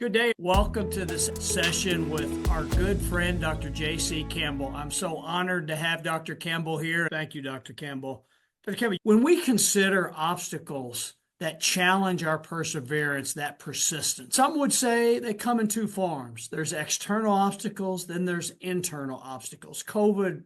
Good day. Welcome to this session with our good friend, Dr. J.C. Campbell. I'm so honored to have Dr. Campbell here. Thank you, Dr. Campbell. Dr. Campbell, when we consider obstacles that challenge our perseverance, that persistence, some would say they come in two forms. There's external obstacles, then there's internal obstacles. COVID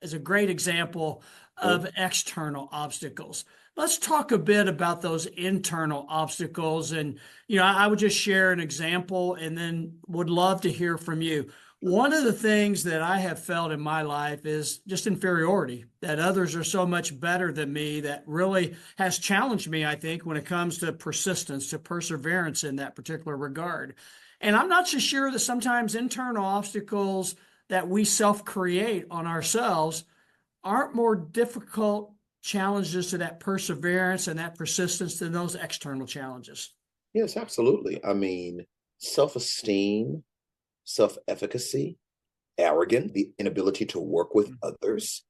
is a great example of external obstacles. Let's talk a bit about those internal obstacles. And, I would just share an example and then would love to hear from you. One of the things that I have felt in my life is just inferiority, that others are so much better than me. That really has challenged me, I think, when it comes to persistence, to perseverance in that particular regard. And I'm not so sure that sometimes internal obstacles that we self-create on ourselves aren't more difficult challenges to that perseverance and that persistence than those external challenges. Yes, absolutely. I mean, self-esteem, self-efficacy, arrogance, the inability to work with others,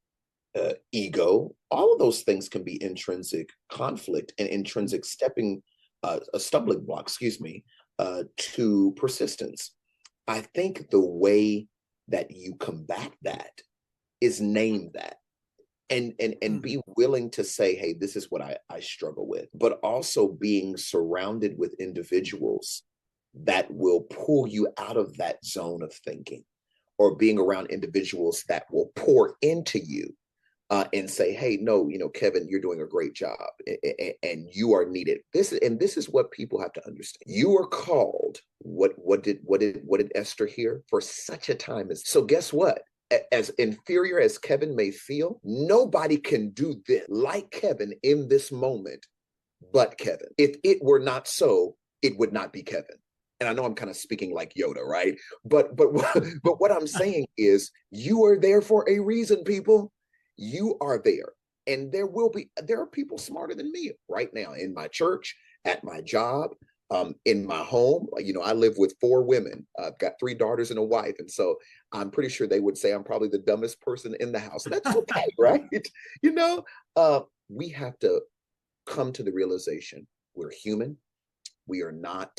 ego, all of those things can be intrinsic conflict and intrinsic a stumbling block, to persistence. I think the way that you combat that is name that and be willing to say, hey, this is what I struggle with, but also being surrounded with individuals that will pull you out of that zone of thinking, or being around individuals that will pour into you and say, hey, no, Kevin, you're doing a great job and you are needed. This is what people have to understand. You are called. What did Esther hear? For such a time as so. Guess what? As inferior as Kevin may feel, nobody can do this like Kevin in this moment but Kevin. If it were not so, it would not be Kevin. And I know I'm kind of speaking like Yoda, right? But what I'm saying is, you are there for a reason, people. You are there. And there are people smarter than me right now in my church, at my job, in my home. I live with 4 women. I've got 3 daughters and a wife. And so I'm pretty sure they would say I'm probably the dumbest person in the house. And that's okay, right? We have to come to the realization we're human. We are not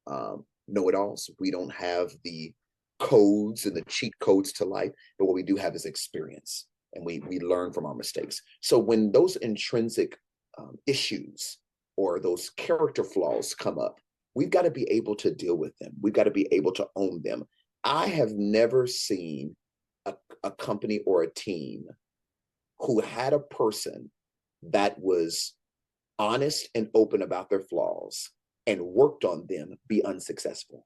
know-it-alls. We don't have the codes and the cheat codes to life. But what we do have is experience. And we learn from our mistakes. So when those intrinsic issues or those character flaws come up, we've got to be able to deal with them. We've got to be able to own them. I have never seen a company or a team who had a person that was honest and open about their flaws and worked on them be unsuccessful.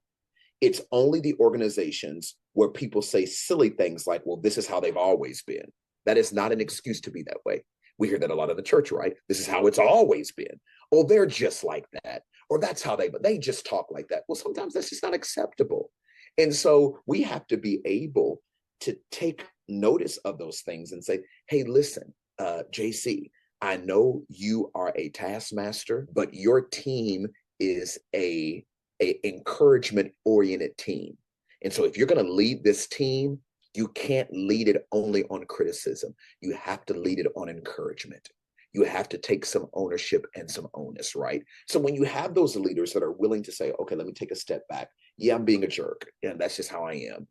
It's only the organizations where people say silly things like, well, this is how they've always been. That is not an excuse to be that way. We hear that a lot in the church, right? This is how it's always been. Oh, they're just like that. Or that's how they just talk like that. Well, sometimes that's just not acceptable. And so we have to be able to take notice of those things and say, hey, listen, JC, I know you are a taskmaster, but your team is a encouragement-oriented team. And so if you're going to lead this team, you can't lead it only on criticism. You have to lead it on encouragement. You have to take some ownership and some onus, right? So when you have those leaders that are willing to say, okay, let me take a step back. Yeah, I'm being a jerk. And that's just how I am.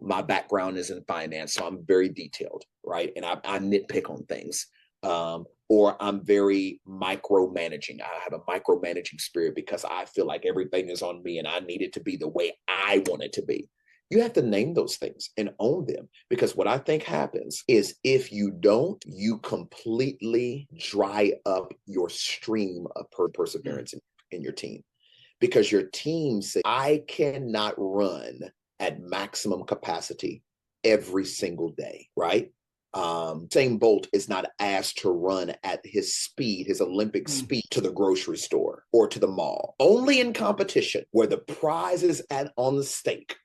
My background is in finance, so I'm very detailed, right? And I nitpick on things. Or I'm very micromanaging. I have a micromanaging spirit because I feel like everything is on me and I need it to be the way I want it to be. You have to name those things and own them, because what I think happens is if you don't, you completely dry up your stream of perseverance in your team, because your team says, I cannot run at maximum capacity every single day, right? Usain Bolt is not asked to run at his speed, his Olympic speed, to the grocery store or to the mall. Only in competition where the prize is on the stake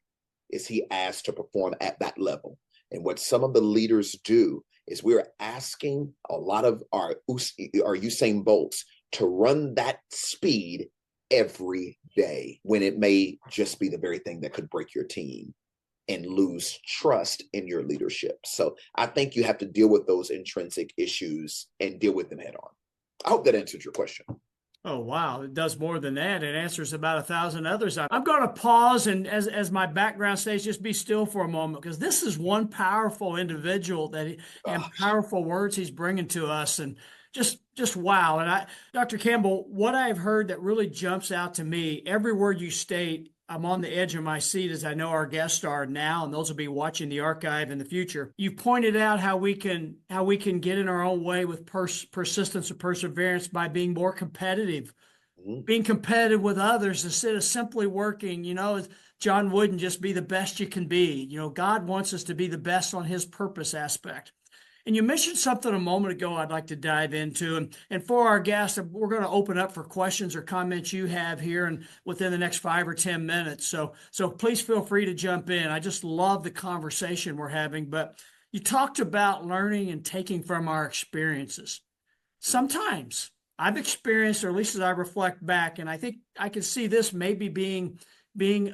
is he asked to perform at that level. And what some of the leaders do is we're asking a lot of our Usain Bolts to run that speed every day, when it may just be the very thing that could break your team and lose trust in your leadership. So I think you have to deal with those intrinsic issues and deal with them head on. I hope that answered your question. Oh, wow. It does more than that. It answers about 1,000 others. I'm going to pause and as my background says, just be still for a moment because this is one powerful individual and Gosh. powerful words he's bringing to us and just wow. And Dr. Campbell, what I've heard that really jumps out to me, every word you state, I'm on the edge of my seat as I know our guests are now, and those will be watching the archive in the future. You've pointed out how we can get in our own way with persistence and perseverance by being more competitive, Mhm. being competitive with others instead of simply working. John Wooden, just be the best you can be. God wants us to be the best on His purpose aspect. And you mentioned something a moment ago I'd like to dive into. And for our guests, we're going to open up for questions or comments you have here and within the next 5 or 10 minutes. So please feel free to jump in. I just love the conversation we're having. But you talked about learning and taking from our experiences. Sometimes I've experienced, or at least as I reflect back, and I think I can see this maybe being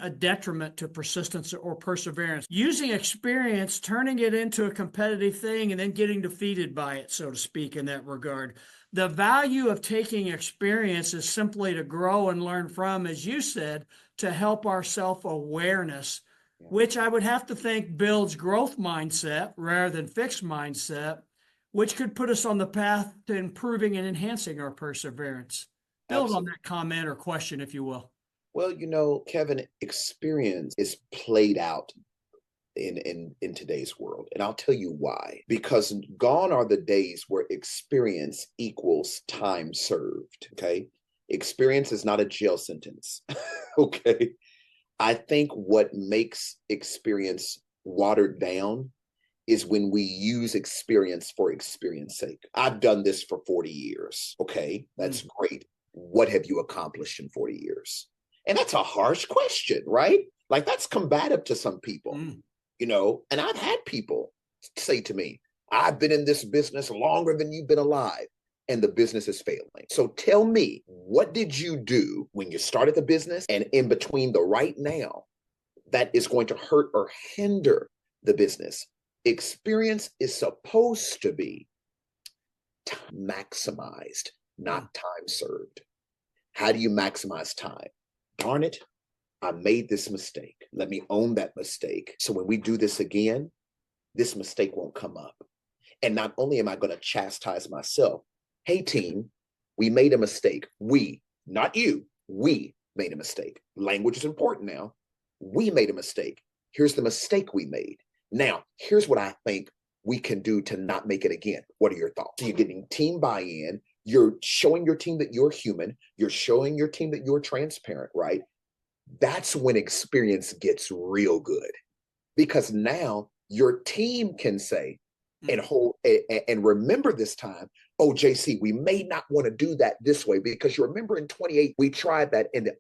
a detriment to persistence or perseverance. Using experience, turning it into a competitive thing, and then getting defeated by it, so to speak, in that regard. The value of taking experience is simply to grow and learn from, as you said, to help our self-awareness, Yeah, which I would have to think builds growth mindset rather than fixed mindset, which could put us on the path to improving and enhancing our perseverance. Build on absolutely. that comment or question, if you will. Well, Kevin, experience is played out in today's world. And I'll tell you why. Because gone are the days where experience equals time served. Okay. Experience is not a jail sentence. Okay. I think what makes experience watered down is when we use experience for experience sake. I've done this for 40 years. Okay. That's great. What have you accomplished in 40 years? And that's a harsh question, right? Like that's combative to some people, Mm. and I've had people say to me, I've been in this business longer than you've been alive, and the business is failing. So tell me, what did you do when you started the business and in between the right now that is going to hurt or hinder the business? Experience is supposed to be maximized, Mm. not time served. How do you maximize time? Darn it, I made this mistake. Let me own that mistake. So when we do this again, this mistake won't come up. And not only am I going to chastise myself, hey, team, we made a mistake. We, not you, we made a mistake. Language is important now. We made a mistake. Here's the mistake we made. Now, here's what I think we can do to not make it again. What are your thoughts? So you're getting team buy-in. You're showing your team that you're human. You're showing your team that you're transparent, right? That's when experience gets real good because now your team can say and hold and remember this time, oh, JC, we may not want to do that this way because you remember in 28 we tried that and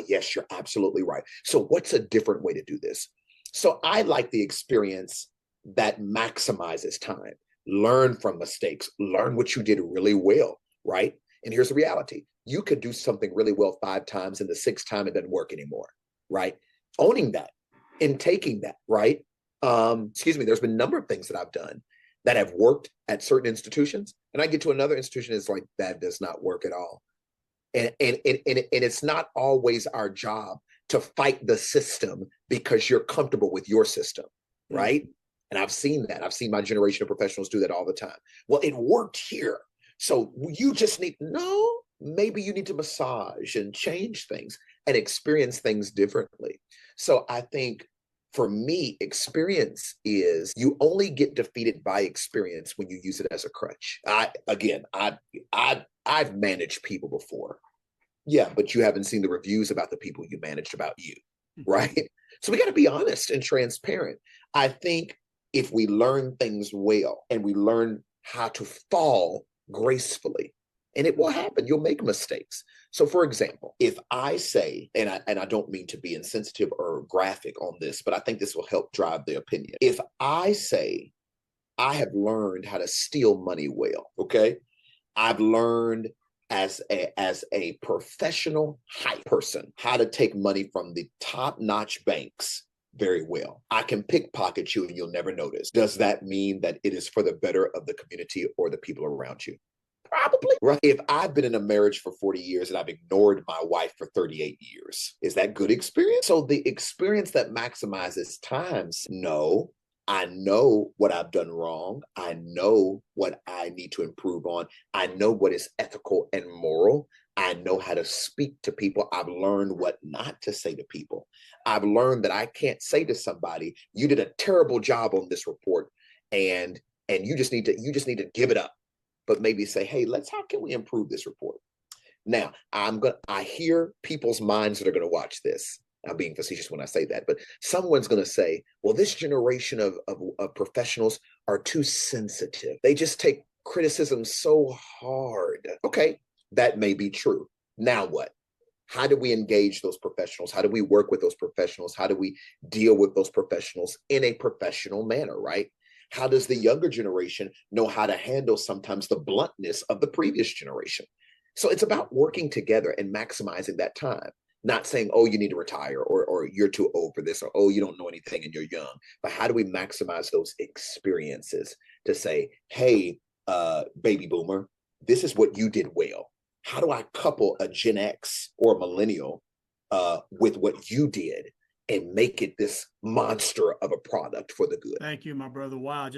yes, you're absolutely right. So what's a different way to do this? So I like the experience that maximizes time. Learn from mistakes, learn what you did really well, right? And here's the reality. You could do something really well 5 times and the 6th time it doesn't work anymore, right? Owning that and taking that, right? Excuse me, there's been a number of things that I've done that have worked at certain institutions. And I get to another institution, it's like, that does not work at all. And it's not always our job to fight the system because you're comfortable with your system, right? And I've seen that. I've seen my generation of professionals do that all the time. Well, it worked here. So you just no, maybe you need to massage and change things and experience things differently. So I think for me, experience is you only get defeated by experience when you use it as a crutch. I've managed people before. Yeah, but you haven't seen the reviews about the people you managed about you, right? So we got to be honest and transparent. I think if we learn things well and we learn how to fall gracefully, and it will happen, you'll make mistakes. So for example, if I say, and I don't mean to be insensitive or graphic on this, but I think this will help drive the opinion. If I say, I have learned how to steal money well, okay? I've learned as a professional high person how to take money from the top-notch banks very well. I can pickpocket you and you'll never notice. Does that mean that it is for the better of the community or the people around you? Probably, right? If I've been in a marriage for 40 years and I've ignored my wife for 38 years, is that good experience? So the experience that maximizes times, no. I know what I've done wrong. I know what I need to improve on. I know what is ethical and moral. I know how to speak to people. I've learned what not to say to people. I've learned that I can't say to somebody, you did a terrible job on this report and you just need to give it up. But maybe say, hey, how can we improve this report? Now, I hear people's minds that are going to watch this. I'm being facetious when I say that, but someone's going to say, well, this generation of professionals are too sensitive. They just take criticism so hard. Okay, that may be true. Now what? How do we engage those professionals? How do we work with those professionals? How do we deal with those professionals in a professional manner, right? How does the younger generation know how to handle sometimes the bluntness of the previous generation? So it's about working together and maximizing that time. Not saying, oh, you need to retire or you're too old for this or, oh, you don't know anything and you're young. But how do we maximize those experiences to say, hey, baby boomer, this is what you did well. How do I couple a Gen X or a millennial with what you did and make it this monster of a product for the good? Thank you, my brother. Wow,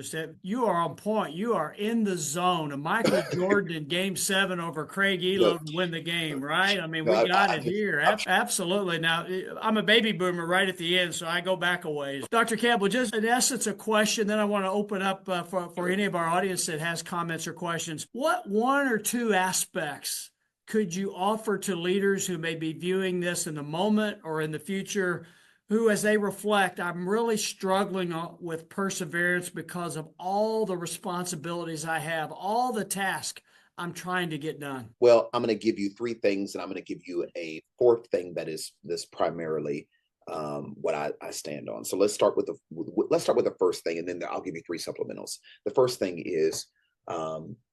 you are on point. You are in the zone. And Michael Jordan in Game 7 over Craig Elo to win the game, right? I mean, we got it here. Absolutely. Now, I'm a baby boomer right at the end, so I go back a ways. Dr. Campbell, just in essence, a question. Then I want to open up for any of our audience that has comments or questions. What one or two aspects could you offer to leaders who may be viewing this in the moment or in the future, who, as they reflect, I'm really struggling with perseverance because of all the responsibilities I have, all the tasks I'm trying to get done? Well, I'm going to give you three things, and I'm going to give you a fourth thing that is this primarily what I stand on. So let's start with the first thing, and then I'll give you three supplementals. The first thing is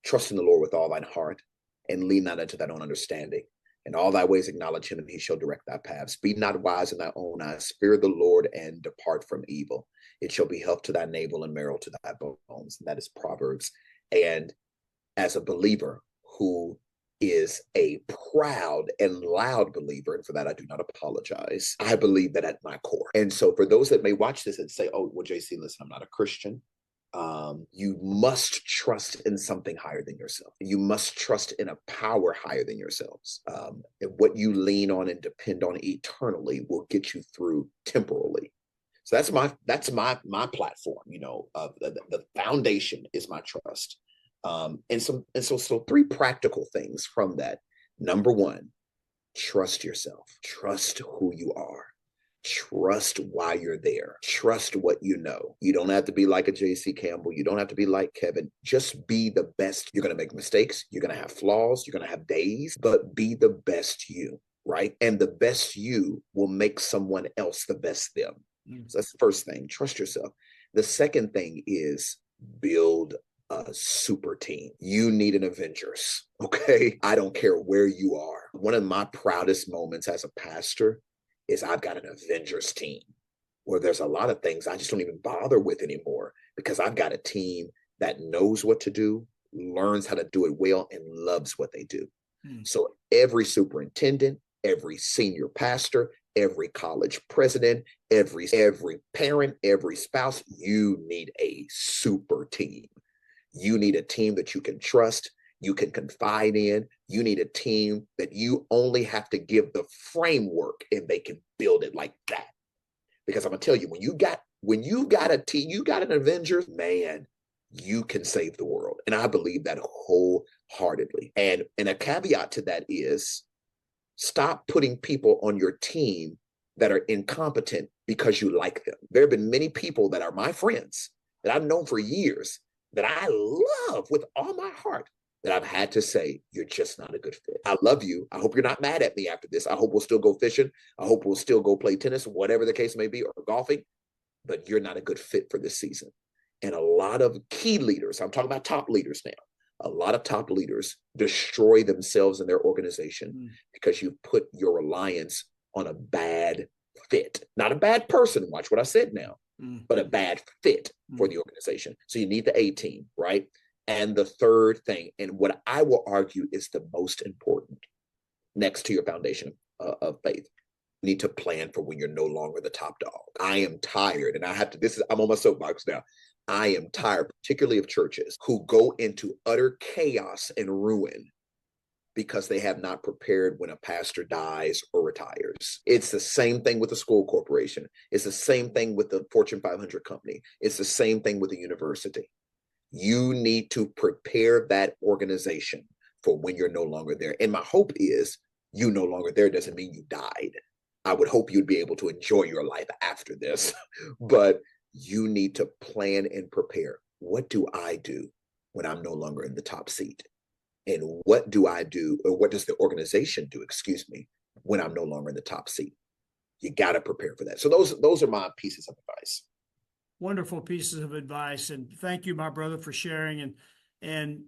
trust in the Lord with all thine heart, and lean not unto thine own understanding. In all thy ways acknowledge him, and he shall direct thy paths. Be not wise in thy own eyes. Fear the Lord and depart from evil. It shall be health to thy navel and marrow to thy bones. And that is Proverbs. And as a believer who is a proud and loud believer, and for that I do not apologize, I believe that at my core. And so for those that may watch this and say, oh, well, JC, listen, I'm not a Christian. You must trust in something higher than yourself. You must trust in a power higher than yourselves. And what you lean on and depend on eternally will get you through temporally. So that's my platform. The foundation is my trust. So three practical things from that. Number one, trust yourself. Trust who you are. Trust why you're there. Trust what you know. You don't have to be like a JC Campbell. You don't have to be like Kevin. Just be the best. You're going to make mistakes. You're going to have flaws. You're going to have days, but be the best you, right? And the best you will make someone else the best them. So that's the first thing. Trust yourself. The second thing is build a super team. You need an Avengers, okay? I don't care where you are. One of my proudest moments as a pastor is I've got an Avengers team where there's a lot of things I just don't even bother with anymore because I've got a team that knows what to do, learns how to do it well, and loves what they do. So every superintendent, every senior pastor, every college president, every parent, every spouse, you need a super team. You need a team that you can trust, you can confide in. You need a team that you only have to give the framework and they can build it like that. Because I'm gonna tell you, when you got a team, you got an Avengers, man, you can save the world. And I believe that wholeheartedly. And a caveat to that is stop putting people on your team that are incompetent because you like them. There have been many people that are my friends that I've known for years that I love with all my heart, that I've had to say, you're just not a good fit. I love you. I hope you're not mad at me after this. I hope we'll still go fishing. I hope we'll still go play tennis, whatever the case may be, or golfing, but you're not a good fit for this season. And a lot of key leaders, I'm talking about top leaders now, a lot of top leaders destroy themselves and their organization because you put your reliance on a bad fit. Not a bad person, watch what I said now, but a bad fit for the organization. So you need the A team, right? And the third thing, and what I will argue is the most important, next to your foundation of faith, you need to plan for when you're no longer the top dog. I am tired, and I'm on my soapbox now. I am tired, particularly of churches who go into utter chaos and ruin because they have not prepared when a pastor dies or retires. It's the same thing with the school corporation. It's the same thing with the Fortune 500 company. It's the same thing with the university. You need to prepare that organization for when you're no longer there. And my hope is you no longer there doesn't mean you died. I would hope you'd be able to enjoy your life after this, but you need to plan and prepare. What do I do when I'm no longer in the top seat? And what do I do, or what does the organization do, when I'm no longer in the top seat? You got to prepare for that. So those are my pieces of advice. Wonderful pieces of advice. And thank you, my brother, for sharing. And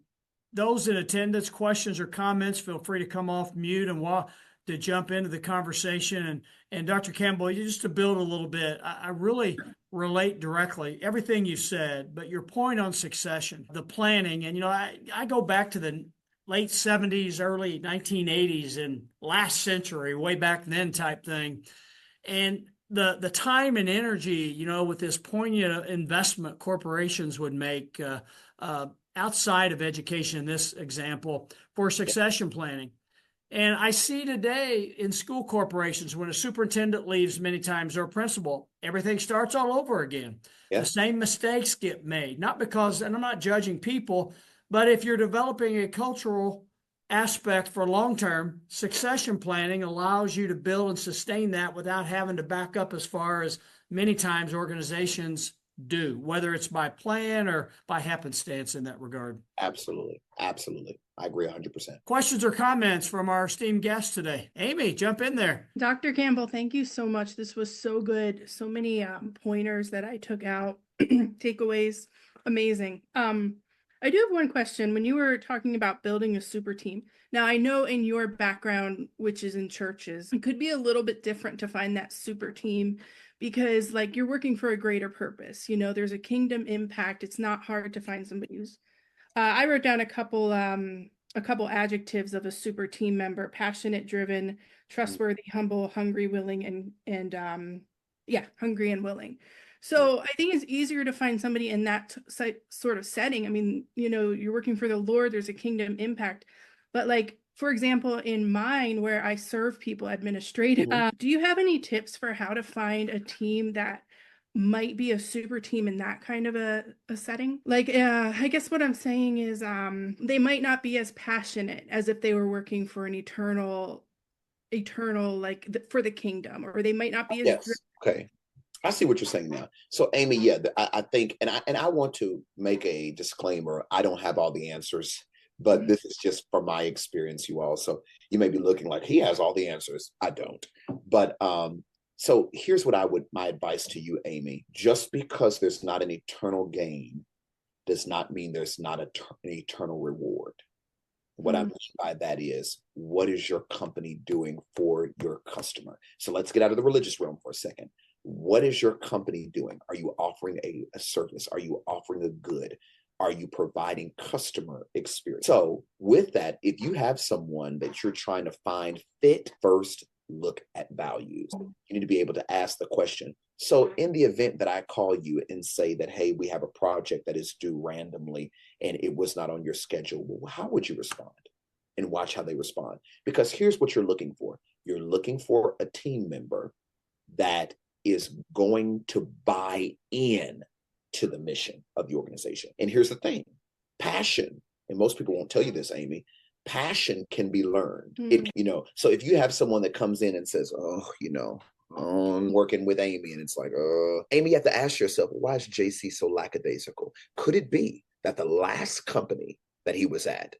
those in attendance, questions or comments, feel free to come off mute and to jump into the conversation. And Dr. Campbell, just to build a little bit, I really relate directly everything you said, but your point on succession, the planning, and I go back to the late 70s, early 1980s, and last century, way back then type thing. And the time and energy, with this poignant investment corporations would make outside of education, in this example, for succession planning. And I see today in school corporations, when a superintendent leaves many times, or a principal, everything starts all over again. Yeah. The same mistakes get made, not because, and I'm not judging people, but if you're developing a cultural aspect for long-term, succession planning allows you to build and sustain that without having to back up as far as many times organizations do, whether it's by plan or by happenstance in that regard. Absolutely. Absolutely. I agree 100%. Questions or comments from our esteemed guest today? Amy, jump in there. Dr. Campbell, thank you so much. This was so good. So many pointers that I took out, takeaways. Amazing. I do have one question. When you were talking about building a super team, now I know in your background, which is in churches, it could be a little bit different to find that super team because you're working for a greater purpose. There's a kingdom impact. It's not hard to find somebody who's I wrote down a couple adjectives of a super team member: passionate, driven, trustworthy, humble, hungry, willing, and hungry and willing. So I think it's easier to find somebody in that sort of setting. I mean, you're working for the Lord, there's a kingdom impact. But for example, in mine, where I serve people administrative, do you have any tips for how to find a team that might be a super team in that kind of a setting? I guess what I'm saying is they might not be as passionate as if they were working for an eternal for the kingdom, or they might not be as yes. Okay, I see what you're saying now. So Amy, I think, and I want to make a disclaimer. I don't have all the answers, but this is just from my experience, you all. So you may be looking like he has all the answers. I don't. But so here's my advice to you, Amy. Just because there's not an eternal gain does not mean there's not an eternal reward. What I mean by that is, what is your company doing for your customer? So let's get out of the religious realm for a second. What is your company doing? Are you offering a service? Are you offering a good? Are you providing customer experience? So with that, if you have someone that you're trying to find fit, first look at values. You need to be able to ask the question. So in the event that I call you and say that, hey, we have a project that is due randomly and it was not on your schedule, well, how would you respond? And watch how they respond. Because here's what you're looking for. You're looking for a team member that is going to buy in to the mission of the organization. And here's the thing, passion, and most people won't tell you this, Amy, passion can be learned. So if you have someone that comes in and says, I'm working with Amy, and it's like, Amy, you have to ask yourself, why is JC so lackadaisical? Could it be that the last company that he was at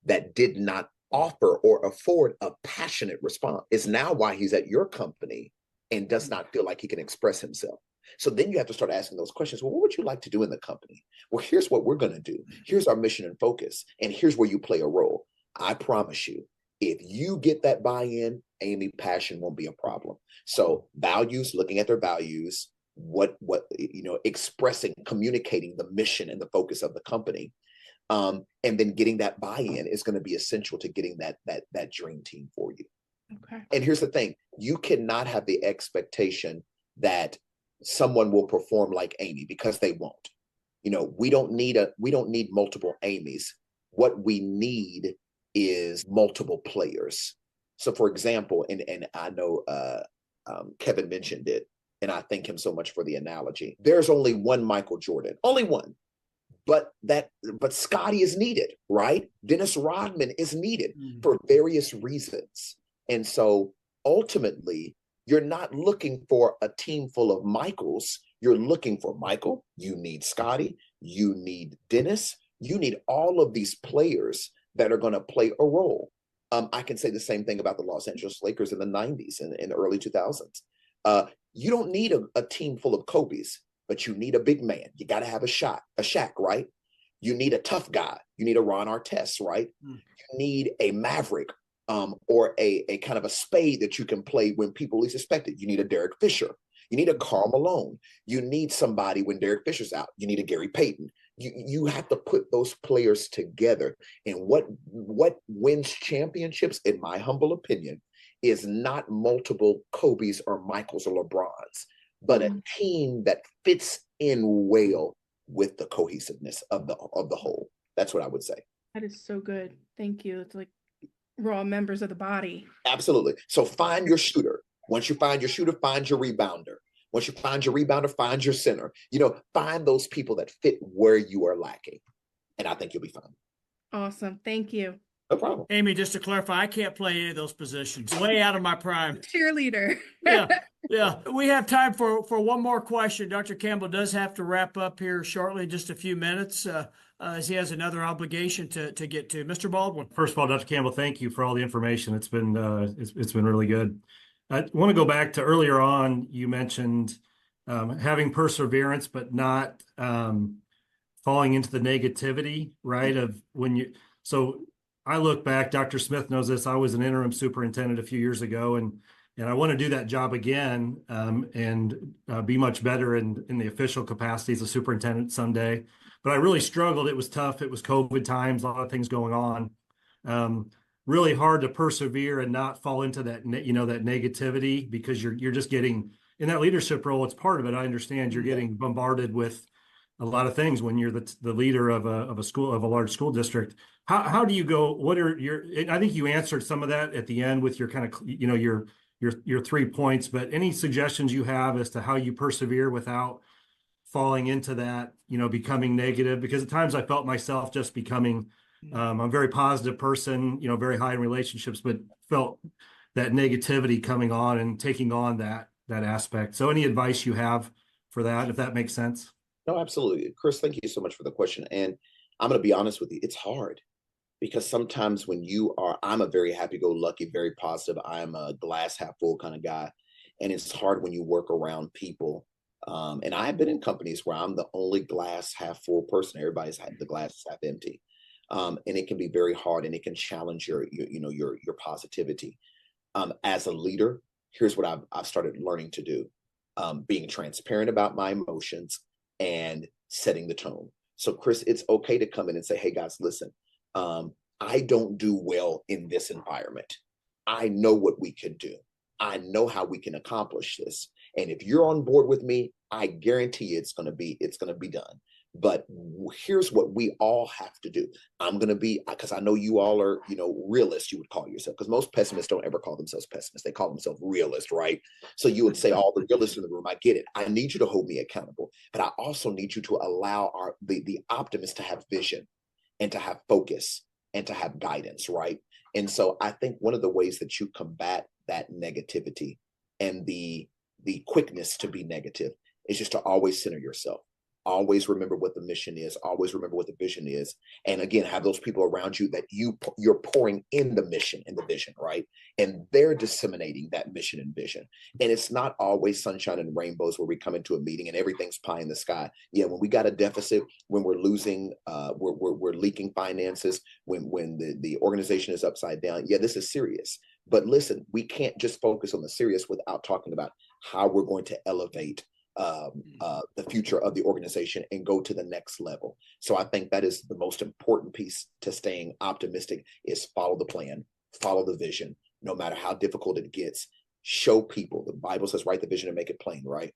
that did not offer or afford a passionate response is now why he's at your company and does not feel like he can express himself? So then you have to start asking those questions. Well, what would you like to do in the company? Well, here's what we're going to do. Here's our mission and focus. And here's where you play a role. I promise you, if you get that buy-in, Amy, passion won't be a problem. So values, looking at their values, expressing, communicating the mission and the focus of the company. And then getting that buy-in is going to be essential to getting that dream team for you. Okay. And here's the thing, you cannot have the expectation that someone will perform like Amy, because they won't. We don't need multiple Amys. What we need is multiple players. So for example, and I know Kevin mentioned it, and I thank him so much for the analogy. There's only one Michael Jordan, only one. But Scotty is needed, right? Dennis Rodman is needed for various reasons. And so ultimately, you're not looking for a team full of Michaels. You're looking for Michael. You need Scotty. You need Dennis. You need all of these players that are going to play a role. I can say the same thing about the Los Angeles Lakers in the 90s and in the early 2000s. You don't need a team full of Kobe's, but you need a big man. You got to have a Shaq, right? You need a tough guy. You need a Ron Artest, right? You need a Maverick, or a kind of a spade that you can play when people least expect it. You need a Derek Fisher. You need a Karl Malone. You need somebody when Derek Fisher's out. You need a Gary Payton. You have to put those players together. And what wins championships, in my humble opinion, is not multiple Kobe's or Michaels or LeBrons, but a team that fits in well with the cohesiveness of the whole. That's what I would say. That is so good. Thank you. It's like we're all members of the body. Absolutely. So find your shooter. Once you find your shooter, find your rebounder. Once you find your rebounder, find your center. Find those people that fit where you are lacking. And I think you'll be fine. Awesome. Thank you. No problem. Amy, just to clarify, I can't play any of those positions. Way out of my prime. Cheerleader. Yeah. We have time for one more question. Dr. Campbell does have to wrap up here shortly, in just a few minutes, as he has another obligation to get to. Mr. Baldwin. First of all, Dr. Campbell, thank you for all the information. It's been really good. I want to go back to earlier on. You mentioned having perseverance, but not falling into the negativity, right? So I look back, Dr. Smith knows this. I was an interim superintendent a few years ago, and I want to do that job again, and be much better in the official capacity as a superintendent someday. But I really struggled. It was tough. It was COVID times, a lot of things going on. Really hard to persevere and not fall into that, that negativity, because you're just getting in that leadership role. It's part of it. I understand you're getting bombarded with a lot of things when you're the leader of a large school district. How do you go? What are I think you answered some of that at the end with your kind of, your 3 points, but any suggestions you have as to how you persevere without falling into that, becoming negative? Because at times I felt myself just becoming, I'm a very positive person, very high in relationships, but felt that negativity coming on and taking on that aspect. So any advice you have for that, if that makes sense? No, absolutely. Chris, thank you so much for the question. And I'm going to be honest with you. It's hard, because sometimes when I'm a very happy-go-lucky, very positive, I'm a glass half full kind of guy. And it's hard when you work around people. And I've been in companies where I'm the only glass half full person. Everybody's the glass is half empty. And it can be very hard, and it can challenge your positivity. As a leader, here's what I've started learning to do. Being transparent about my emotions and setting the tone. So Chris, it's okay to come in and say, hey guys, listen, I don't do well in this environment. I know what we can do. I know how we can accomplish this. And if you're on board with me, I guarantee you it's going to be done. But here's what we all have to do. I'm going to be, because I know you all are, realists, you would call yourself, because most pessimists don't ever call themselves pessimists. They call themselves realists, right? So you would say, all the realists in the room, I get it. I need you to hold me accountable, but I also need you to allow the optimists to have vision and to have focus and to have guidance, right? And so I think one of the ways that you combat that negativity and the quickness to be negative is just to always center yourself. Always remember what the mission is. Always remember what the vision is. And again, have those people around you that you're pouring in the mission and the vision, right? And they're disseminating that mission and vision. And it's not always sunshine and rainbows where we come into a meeting and everything's pie in the sky. Yeah, when we got a deficit, when we're losing, we're leaking finances, when the organization is upside down, yeah, this is serious. But listen, we can't just focus on the serious without talking about how we're going to elevate the future of the organization and go to the next level. So I think that is the most important piece to staying optimistic is follow the plan, follow the vision, no matter how difficult it gets. Show people. The Bible says, write the vision and make it plain, right?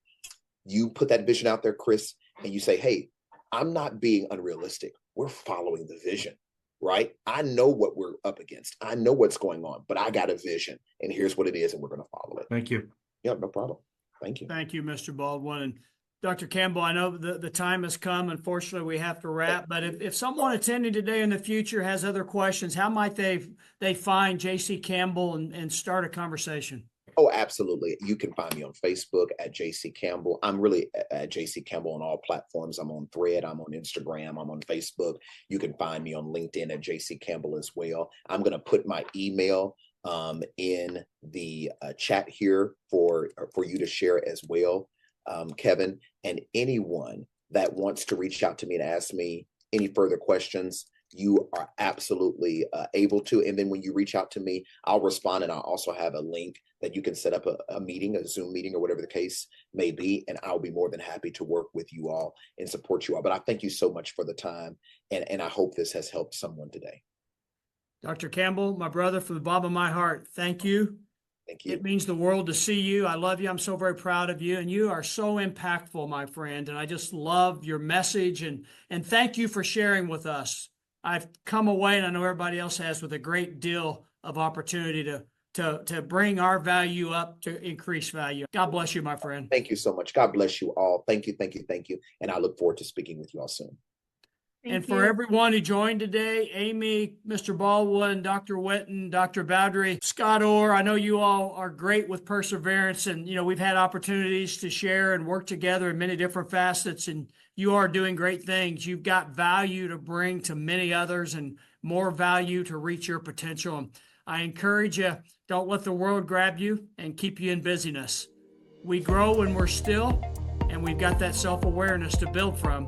You put that vision out there, Chris, and you say, hey, I'm not being unrealistic. We're following the vision, right? I know what we're up against. I know what's going on, but I got a vision, and here's what it is, and we're going to follow it. Thank you. Yeah, no problem. Thank you. Thank you, Mr. Baldwin. And Dr. Campbell, I know the time has come. Unfortunately, we have to wrap. But if someone attending today in the future has other questions, how might they find J.C. Campbell and start a conversation? Oh, absolutely. You can find me on Facebook at JC Campbell. I'm really at JC Campbell on all platforms. I'm on Thread. I'm on Instagram. I'm on Facebook. You can find me on LinkedIn at JC Campbell as well. I'm going to put my email in the chat here for you to share as well, Kevin. And anyone that wants to reach out to me and ask me any further questions, you are absolutely able to. And then when you reach out to me, I'll respond, and I'll also have a link that you can set up a meeting, a Zoom meeting, or whatever the case may be. And I'll be more than happy to work with you all and support you all. But I thank you so much for the time. And I hope this has helped someone today. Dr. Campbell, my brother, from the bottom of my heart, thank you. Thank you. It means the world to see you. I love you. I'm so very proud of you. And you are so impactful, my friend. And I just love your message. And thank you for sharing with us. I've come away, and I know everybody else has, with a great deal of opportunity to bring our value up, to increase value. God bless you, my friend. Thank you so much. God bless you all. Thank you, thank you, thank you. And I look forward to speaking with you all soon. And for everyone who joined today, Amy, Mr. Baldwin, Dr. Witten, Dr. Bowdry, Scott Orr, I know you all are great with perseverance, and we've had opportunities to share and work together in many different facets, and you are doing great things. You've got value to bring to many others and more value to reach your potential. And I encourage you, don't let the world grab you and keep you in busyness. We grow when we're still, and we've got that self-awareness to build from.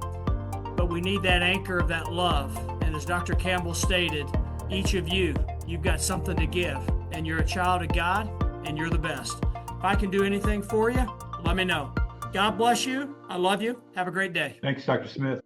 But we need that anchor of that love. And as Dr. Campbell stated, each of you, you've got something to give. And you're a child of God, and you're the best. If I can do anything for you, let me know. God bless you. I love you. Have a great day. Thanks, Dr. Smith.